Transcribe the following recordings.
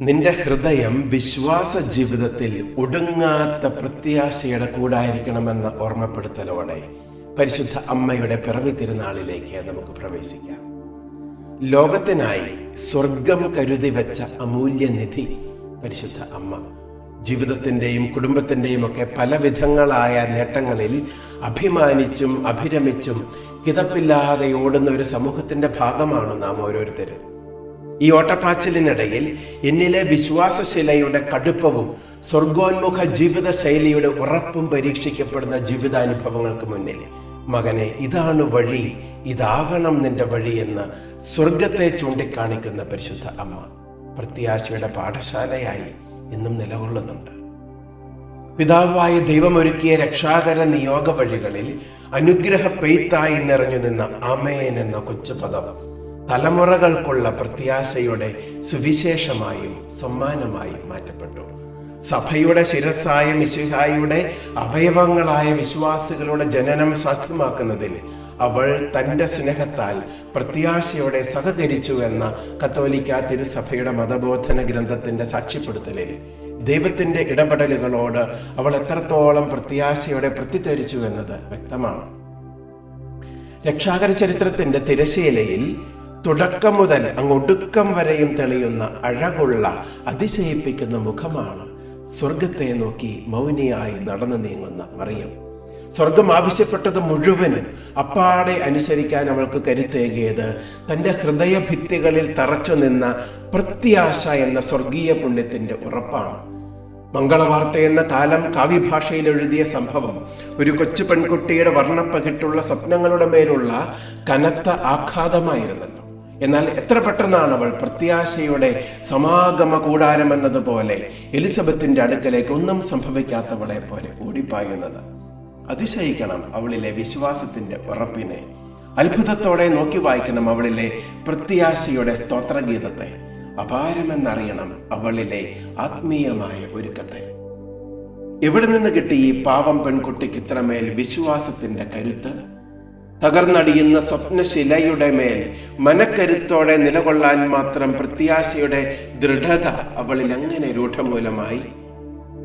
നിന്റെ ഹൃദയം വിശ്വാസ ജീവിതത്തിൽ ഒടുങ്ങാത്ത പ്രത്യാശയുടെ കൂടായിരിക്കണമെന്ന ഓർമ്മപ്പെടുത്തലോടെ പരിശുദ്ധ അമ്മയുടെ പിറവി തിരുനാളിലേക്ക് നമുക്ക് പ്രവേശിക്കാം. ലോകത്തിനായി സ്വർഗം കരുതി വെച്ച അമൂല്യനിധി പരിശുദ്ധ അമ്മ ജീവിതത്തിൻ്റെയും കുടുംബത്തിൻ്റെയും ഒക്കെ പല വിധങ്ങളായ നേട്ടങ്ങളിൽ അഭിമാനിച്ചും അഭിരമിച്ചും കിതപ്പില്ലാതെ ഓടുന്ന ഒരു സമൂഹത്തിൻ്റെ ഭാഗമാണ് നാം ഓരോരുത്തരും. ഈ ഓട്ടപ്പാച്ചിലിനിടയിൽ എന്നിലെ വിശ്വാസശിലയുടെ കടുപ്പവും സ്വർഗോന്മുഖ ജീവിത ശൈലിയുടെ ഉറപ്പും പരീക്ഷിക്കപ്പെടുന്ന ജീവിതാനുഭവങ്ങൾക്ക് മുന്നിൽ മകനെ, ഇതാണ് വഴി, ഇതാകണം നിന്റെ വഴി എന്ന് സ്വർഗത്തെ ചൂണ്ടിക്കാണിക്കുന്ന പരിശുദ്ധ അമ്മ പ്രത്യാശയുടെ പാഠശാലയായി ഇന്നും നിലകൊള്ളുന്നുണ്ട്. പിതാവായ ദൈവമൊരുക്കിയ രക്ഷാകര നിയോഗ വഴികളിൽ അനുഗ്രഹ പെയ്ത്തായി നിറഞ്ഞു നിന്ന ആമേൻ എന്ന കൊച്ചുപദം തലമുറകൾക്കുള്ള പ്രത്യാശയുടെ സുവിശേഷമായും സമ്മാനമായും മാറ്റപ്പെട്ടു. സഭയുടെ ശിരസ്സായ മിശിഹായുടെ അവയവങ്ങളായ വിശ്വാസികളുടെ ജനനം സാധ്യമാക്കുന്നതിൽ അവൾ തൻ്റെ സ്നേഹത്താൽ പ്രത്യാശയോടെ സഹകരിച്ചു എന്ന കത്തോലിക്ക തിരുസഭയുടെ മതബോധന ഗ്രന്ഥത്തിൻ്റെ സാക്ഷ്യപ്പെടുത്തലിൽ ദൈവത്തിൻ്റെ ഇടപെടലുകളോട് അവൾ എത്രത്തോളം പ്രത്യാശയോടെ പ്രത്യുത്തരിച്ചു എന്നത് വ്യക്തമാണ്. രക്ഷാകര ചരിത്രത്തിൻ്റെ തിരശീലയിൽ തുടക്കം മുതൽ അങ്ങൊടുക്കം വരെയും തെളിയുന്ന അഴകുള്ള അതിശയിപ്പിക്കുന്ന മുഖമാണ് സ്വർഗത്തെ നോക്കി മൗനിയായി നടന്നു നീങ്ങുന്ന മറിയം. സ്വർഗം ആവശ്യപ്പെട്ടത് മുഴുവനും അപ്പാടെ അനുസരിക്കാൻ അവൾക്ക് കരുത്തേകിയത് തൻ്റെ ഹൃദയഭിത്തികളിൽ തറച്ചു നിന്ന പ്രത്യാശ എന്ന സ്വർഗീയ പുണ്യത്തിൻ്റെ ഉറപ്പാണ്. മംഗളവാർത്ത എന്ന കാലം കാവ്യഭാഷയിൽ എഴുതിയ സംഭവം ഒരു കൊച്ചു പെൺകുട്ടിയുടെ വർണ്ണപ്പകിട്ടുള്ള സ്വപ്നങ്ങളുടെ മേലുള്ള കനത്ത ആഘാതമായിരുന്നല്ലോ. എന്നാൽ എത്ര പെട്ടെന്നാണ് അവൾ പ്രത്യാശയുടെ സമാഗമ കൂടാരം എന്നതുപോലെ എലിസബത്തിന്റെ അടുക്കലേക്ക് ഒന്നും സംഭവിക്കാത്തവളെ പോലെ ഓടിപ്പായുന്നത്. അതിശയിക്കണം അവളിലെ വിശ്വാസത്തിന്റെ ഉറപ്പിനെ. അത്ഭുതത്തോടെ നോക്കി വായിക്കണം അവളിലെ പ്രത്യാശയുടെ സ്തോത്രഗീതത്തെ. അപാരമെന്നറിയണം അവളിലെ ആത്മീയമായ ഒരുക്കത്തെ. എവിടെ നിന്ന് കിട്ടി ഈ പാവം പെൺകുട്ടിക്ക് ഇത്രമേൽ വിശ്വാസത്തിന്റെ കരുത്ത്? തകർന്നടിയുന്ന സ്വപ്നശിലയുടെ മേൽ മനക്കരുത്തോടെ നിലകൊള്ളാൻ മാത്രം പ്രത്യാശയുടെ ദൃഢത അവളിൽ എങ്ങനെ രൂഢമൂലമായി?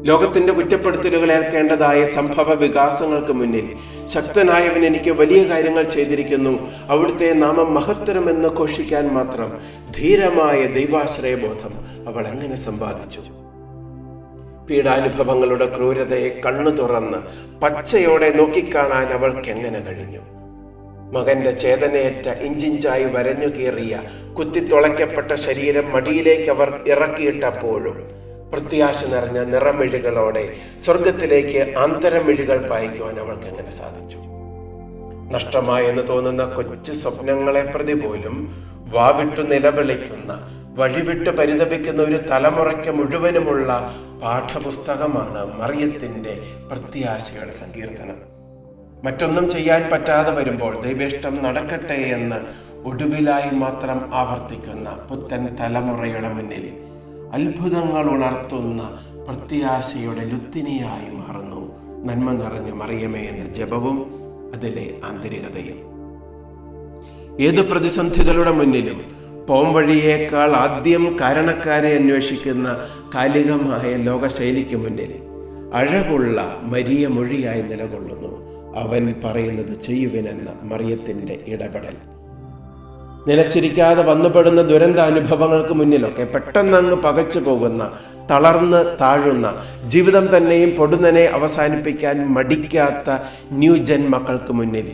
ലോകത്തിന്റെ കുറ്റപ്പെടുത്തലുകൾ ഏൽക്കേണ്ടതായ സംഭവ വികാസങ്ങൾക്ക് മുന്നിൽ ശക്തനായവൻ എനിക്ക് വലിയ കാര്യങ്ങൾ ചെയ്തിരിക്കുന്നു, അവിടുത്തെ നാമം മഹത്തരമെന്ന് ഘോഷിക്കാൻ മാത്രം ധീരമായ ദൈവാശ്രയബോധം അവൾ എങ്ങനെ സമ്പാദിച്ചു? പീഡാനുഭവങ്ങളുടെ ക്രൂരതയെ കണ്ണു തുറന്ന് പച്ചയോടെ നോക്കിക്കാണാൻ അവൾക്ക് എങ്ങനെ കഴിഞ്ഞു? മകന്റെ ചേതനയേറ്റ ഇഞ്ചിഞ്ചായി വരഞ്ഞു കീറിയ കുത്തിത്തുളയ്ക്കപ്പെട്ട ശരീരം മടിയിലേക്ക് അവർ ഇറക്കിയിട്ടപ്പോഴും പ്രത്യാശ നിറഞ്ഞ നിറമിഴികളോടെ സ്വർഗത്തിലേക്ക് ആന്തരമിഴികൾ പായിക്കുവാൻ അവൾക്ക് എങ്ങനെ സാധിച്ചു? നഷ്ടമായെന്ന് തോന്നുന്ന കൊച്ചു സ്വപ്നങ്ങളെ പ്രതി പോലും വാവിട്ടു നിലവിളിക്കുന്ന, വഴിവിട്ട് പരിതപിക്കുന്ന ഒരു തലമുറയ്ക്ക് മുഴുവനുമുള്ള പാഠപുസ്തകമാണ് മറിയത്തിന്റെ പ്രത്യാശയുടെ സങ്കീർത്തനം. മറ്റൊന്നും ചെയ്യാൻ പറ്റാതെ വരുമ്പോൾ ദൈവേഷ്ടം നടക്കട്ടെ എന്ന് ഒടുവിലായി മാത്രം ആവർത്തിക്കുന്ന പുത്തൻ തലമുറയുടെ മുന്നിൽ അത്ഭുതങ്ങൾ ഉണർത്തുന്ന പ്രത്യാശയുടെ ലുത്തിനിയായി മാറുന്നു നന്മ നിറഞ്ഞ മറിയമേ എന്ന ജപവും അതിലെ ആന്തരികതയും. ഏത് പ്രതിസന്ധികളുടെ മുന്നിലും പോംവഴിയേക്കാൾ ആദ്യം കാരണക്കാരെ അന്വേഷിക്കുന്ന കാലികമായ ലോകശൈലിക്ക് മുന്നിൽ അഴകുള്ള മരിയ മൊഴിയായി നിലകൊള്ളുന്നു അവൻ പറയുന്നത് ചെയ്യുവിനെന്ന മറിയത്തിൻ്റെ ഇടപെടൽ. നിലച്ചിരിക്കാതെ വന്നുപെടുന്ന ദുരന്ത അനുഭവങ്ങൾക്ക് മുന്നിലൊക്കെ പെട്ടെന്നങ്ങ് പകച്ചു പോകുന്ന, തളർന്ന് താഴുന്ന, ജീവിതം തന്നെയും പൊടുന്നനെ അവസാനിപ്പിക്കാൻ മടിക്കാത്ത ന്യൂജൻ മക്കൾക്ക് മുന്നിൽ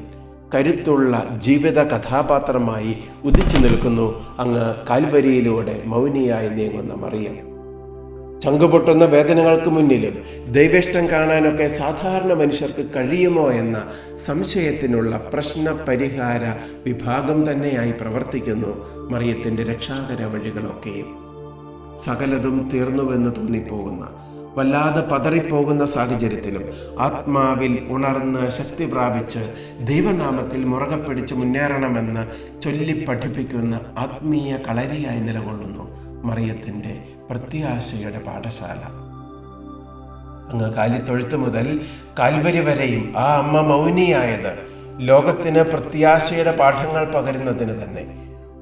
കരുത്തുള്ള ജീവിത കഥാപാത്രമായി ഉദിച്ചു നിൽക്കുന്നു അങ്ങ് കാൽവരിയിലൂടെ മൗനിയായി നീങ്ങുന്ന മറിയം. ചങ്കുപൊട്ടുന്ന വേദനകൾക്ക് മുന്നിലും ദൈവേഷ്ടം കാണാനൊക്കെ സാധാരണ മനുഷ്യർക്ക് കഴിയുമോ എന്ന സംശയത്തിനുള്ള പ്രശ്ന പരിഹാര വിഭാഗം തന്നെയായി പ്രവർത്തിക്കുന്നു മറിയത്തിൻ്റെ രക്ഷാകര വഴികളൊക്കെയും. സകലതും തീർന്നുവെന്ന് തോന്നിപ്പോകുന്ന, വല്ലാതെ പതറിപ്പോകുന്ന സാഹചര്യത്തിലും ആത്മാവിൽ ഉണർന്ന് ശക്തി പ്രാപിച്ച് ദൈവനാമത്തിൽ മുറുകെ പിടിച്ച് മുന്നേറണമെന്ന് ചൊല്ലി പഠിപ്പിക്കുന്ന ആത്മീയ കളരിയായി നിലകൊള്ളുന്നു മറിയത്തിൻ്റെ പ്രത്യാശയുടെ പാഠശാല. അങ്ങ് കാലിത്തൊഴുത്ത് മുതൽ കാൽവരി വരെയും ആ അമ്മ മൗനിയായത് ലോകത്തിന് പ്രത്യാശയുടെ പാഠങ്ങൾ പകരുന്നതിന് തന്നെ.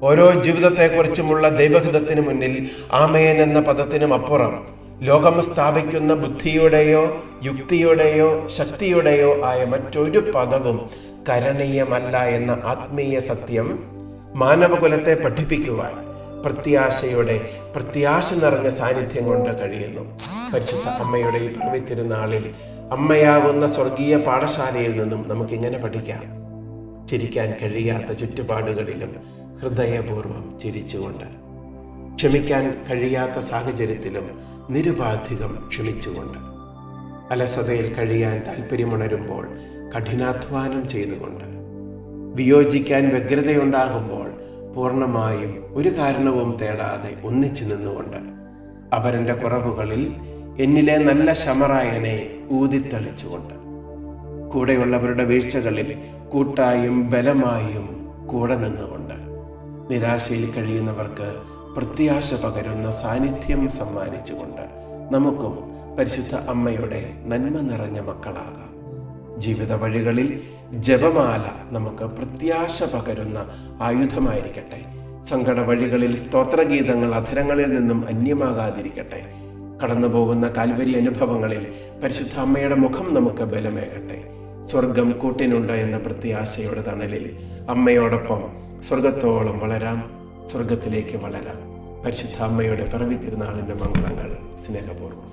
ഓരോ ജീവിതത്തെക്കുറിച്ചുമുള്ള ദൈവഹിതത്തിന് മുന്നിൽ ആമേൻ എന്ന പദത്തിനും അപ്പുറം ലോകം സ്ഥാപിക്കുന്ന ബുദ്ധിയുടെയോ യുക്തിയുടെയോ ശക്തിയുടെയോ ആയ മറ്റൊരു പദവും കരണീയമല്ല എന്ന ആത്മീയ സത്യം മാനവകുലത്തെ പഠിപ്പിക്കുവാൻ പ്രത്യാശ നിറഞ്ഞ സാന്നിധ്യം കൊണ്ട് കഴിയുന്നു. പരിശുദ്ധ അമ്മയുടെ ഈ പിറവി തിരുനാളിൽ അമ്മയാകുന്ന സ്വർഗീയ പാഠശാലയിൽ നിന്നും നമുക്കിങ്ങനെ പഠിക്കാം. ചിരിക്കാൻ കഴിയാത്ത ചുറ്റുപാടുകളിലും ഹൃദയപൂർവ്വം ചിരിച്ചുകൊണ്ട്, ക്ഷമിക്കാൻ കഴിയാത്ത സാഹചര്യത്തിലും നിരുപാധികം ക്ഷമിച്ചുകൊണ്ട്, അലസതയിൽ കഴിയാൻ താല്പര്യമുണരുമ്പോൾ കഠിനാധ്വാനം ചെയ്തുകൊണ്ട്, വിയോജിക്കാൻ വ്യഗ്രതയുണ്ടാകുമ്പോൾ പൂർണ്ണമായും ഒരു കാരണവും തേടാതെ ഒന്നിച്ചു നിന്നുകൊണ്ട്, അവരൻ്റെ കുറവുകളിൽ എന്നിലെ നല്ല ശമറായനെ ഊതിത്തളിച്ചുകൊണ്ട്, കൂടെയുള്ളവരുടെ വീഴ്ചകളിൽ കൂട്ടായും ബലമായും കൂടെ നിന്നുകൊണ്ട്, നിരാശയിൽ കഴിയുന്നവർക്ക് പ്രത്യാശ പകരുന്ന സാന്നിധ്യം സമ്മാനിച്ചുകൊണ്ട് നമുക്കും പരിശുദ്ധ അമ്മയുടെ നന്മ നിറഞ്ഞ മക്കളാകാം. ജീവിത വഴികളിൽ ജപമാല നമുക്ക് പ്രത്യാശ പകരുന്ന ആയുധമായിരിക്കട്ടെ. സങ്കട വഴികളിൽ സ്തോത്രഗീതങ്ങൾ അധരങ്ങളിൽ നിന്നും അന്യമാകാതിരിക്കട്ടെ. കടന്നുപോകുന്ന കാൽവരി അനുഭവങ്ങളിൽ പരിശുദ്ധ അമ്മയുടെ മുഖം നമുക്ക് ബലമേകട്ടെ. സ്വർഗം കൂട്ടിനുണ്ട് എന്ന പ്രത്യാശയുടെ തണലിൽ അമ്മയോടൊപ്പം സ്വർഗത്തോളം വളരാം, സ്വർഗത്തിലേക്ക് വളരാം. പരിശുദ്ധ അമ്മയുടെ പിറവി തിരുനാളിൻ്റെ മംഗളങ്ങൾ സ്നേഹപൂർവ്വം.